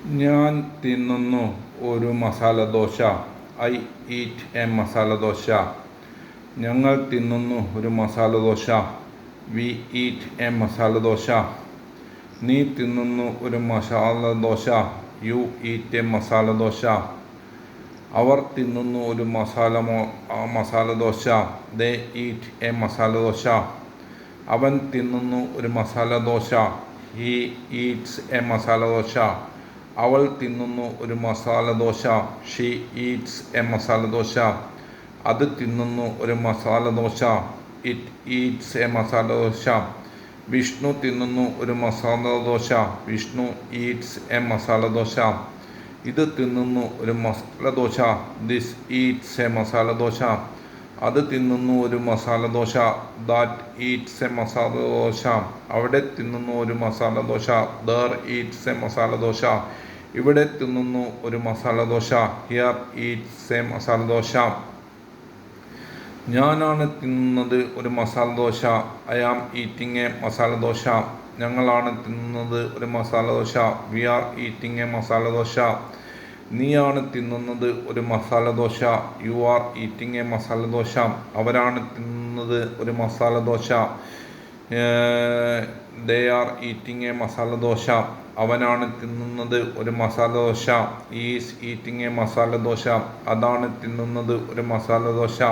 ഞാൻ തിന്നുന്നു ഒരു masala dosa. I eat a masala dosa. ഞങ്ങൾ തിന്നുന്നു ഒരു masala dosa. We eat a masala dosa. നീ തിന്നുന്നു ഒരു masala dosa. You eat a masala dosa. അവർ തിന്നുന്നു ഒരു masala dosa. They eat a masala dosa. അവൻ തിന്നുന്നു ഒരു masala dosa. He eats a masala dosa. അവൾ തിന്നുന്നു ഒരു masala dosa. She eats a masala dosa. അത് തിന്നുന്നു ഒരു masala dosa. It eats a masala dosa. Vishnu തിന്നുന്നു ഒരു മസാലദോശ. Vishnu eats a masala dosa. ഇത് തിന്നുന്നു ഒരു masala dosa. This Eats a masala dosa. അത് തിന്നുന്നു ഒരു masala dosa. That eats a masala dosa. അവിടെ തിന്നുന്നു ഒരു masala dosa. There eats a masala dosa. ഇവിടെ തിന്നുന്നു ഒരു masala dosa. Here eats a masala dosa. ഞാനാണ് തിന്നുന്നത് ഒരു masala dosa. I am eating a masala dosa. ഞങ്ങളാണ് തിന്നുന്നത് ഒരു masala dosa. We are eating a masala dosa. നീയാണ് തിന്നുന്നത് ഒരു masala dosa. You are eating a masala dosa. അവരാണ് തിന്നുന്നത് ഒരു masala dosa. They are eating a masala dosa. അവനാണ് തിന്നുന്നത് ഒരു masala dosa. Is eating a masala dosa. അതാണ് തിന്നുന്നത് ഒരു masala dosa.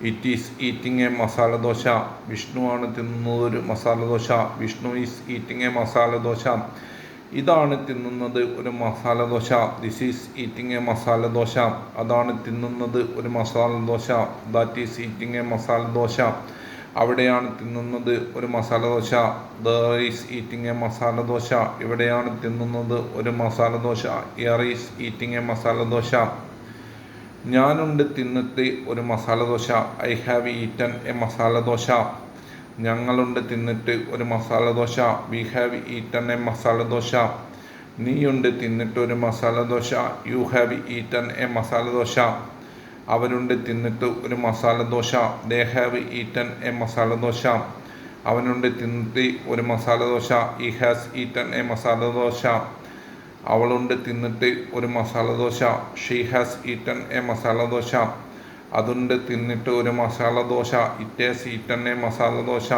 It is eating a masala dosa. വിഷ്ണുവാണ് തിന്നുന്നത് ഒരു masala dosa. Vishnu is eating a masala dosa. ഇതാണ് തിന്നുന്നത് ഒരു masala dosa. This is eating a masala dosa. അതാണ് തിന്നുന്നത് ഒരു masala dosa. That is eating a masala dosa. അവിടെയാണ് തിന്നുന്നത് ഒരു masala dosa. There is eating a masala dosa. ഇവിടെയാണ് തിന്നുന്നത് ഒരു masala dosa. Here is eating a masala dosa. ഞാനുണ്ട് തിന്നിട്ട് ഒരു masala dosa. I have eaten a masala dosa. ഞങ്ങളുണ്ട് തിന്നിട്ട് ഒരു masala dosa. We have eaten a masala dosa. നീയുണ്ട് തിന്നിട്ട് ഒരു masala dosa. You have eaten a masala dosa. അവരുണ്ട് തിന്നിട്ട് ഒരു masala dosa. They have eaten a masala dosa. അവനുണ്ട് തിന്നിട്ട് ഒരു masala dosa. He has eaten a masala dosa. അവളുണ്ട് തിന്നിട്ട് ഒരു masala dosa. She has eaten a masala dosa. അതുണ്ട് തിന്നിട്ട് ഒരു masala dosa. It has eaten a masala dosa.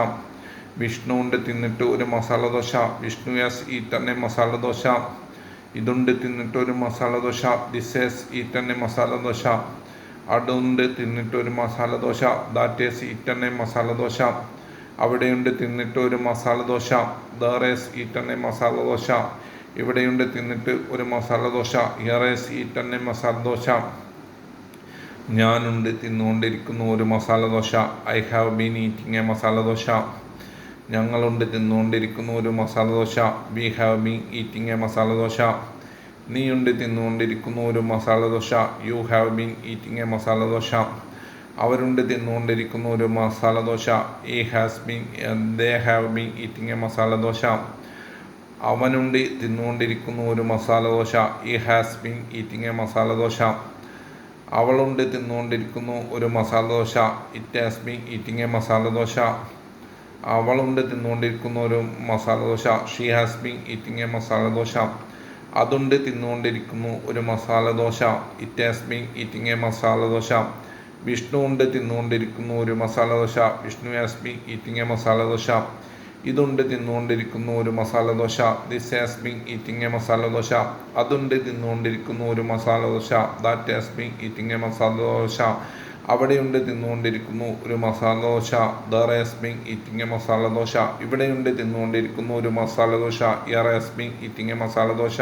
Vishnu ഉണ്ട് തിന്നിട്ട് ഒരു masala dosa. Vishnu has eaten a masala dosa. ഇതുണ്ട് തിന്നിട്ട് ഒരു masala dosa. This has eaten a masala dosa. അതുണ്ട് തിന്നിട്ട് ഒരു masala dosa. That has eaten a masala dosa. അവിടെയുണ്ട് തിന്നിട്ട് ഒരു masala dosa. There has eaten a masala dosa. ഇവിടെയുണ്ട് തിന്നിട്ട് ഒരു masala dosa. Here has eaten a masala dosa. ഞാനുണ്ട് തിന്നുകൊണ്ടിരിക്കുന്നു ഒരു masala dosa. I have been eating a masala dosa. ഞങ്ങളുണ്ട് തിന്നുകൊണ്ടിരിക്കുന്നു ഒരു masala dosa. We have been eating a masala dosa. നീയുണ്ട് തിന്നുകൊണ്ടിരിക്കുന്നു ഒരു masala dosa. You have been eating a masala dosa. അവരുണ്ട് തിന്നുകൊണ്ടിരിക്കുന്നു ഒരു masala dosa. They have been eating a masala dosa. അവനുണ്ട് തിന്നുകൊണ്ടിരിക്കുന്നു ഒരു masala dosa. He has been eating a masala dosa. അവളുണ്ട് തിന്നുകൊണ്ടിരിക്കുന്നു ഒരു masala dosa. It has been eating a masala dosa. അവളുണ്ട് തിന്നുകൊണ്ടിരിക്കുന്നു ഒരു masala dosa. She has been eating a masala dosa. അതുണ്ട് തിന്നുകൊണ്ടിരിക്കുന്നു ഒരു masala dosa. It has been eating a masala dosa. Vishnu ഉണ്ട് തിന്നുകൊണ്ടിരിക്കുന്നു ഒരു masala dosa. Vishnu has been eating a masala dosa. ഇതുണ്ട് തിന്നുകൊണ്ടിരിക്കുന്നു ഒരു masala dosa. This has been eating a masala dosa. അതുണ്ട് തിന്നുകൊണ്ടിരിക്കുന്നു ഒരു masala dosa. That has been eating a masala dosa. അവിടെയുണ്ട് തിന്നുകൊണ്ടിരിക്കുന്നു ഒരു masala dosa. There has been eating a masala dosa. ഇവിടെയുണ്ട് തിന്നുകൊണ്ടിരിക്കുന്നു ഒരു masala dosa. Here has been eating a masala dosa.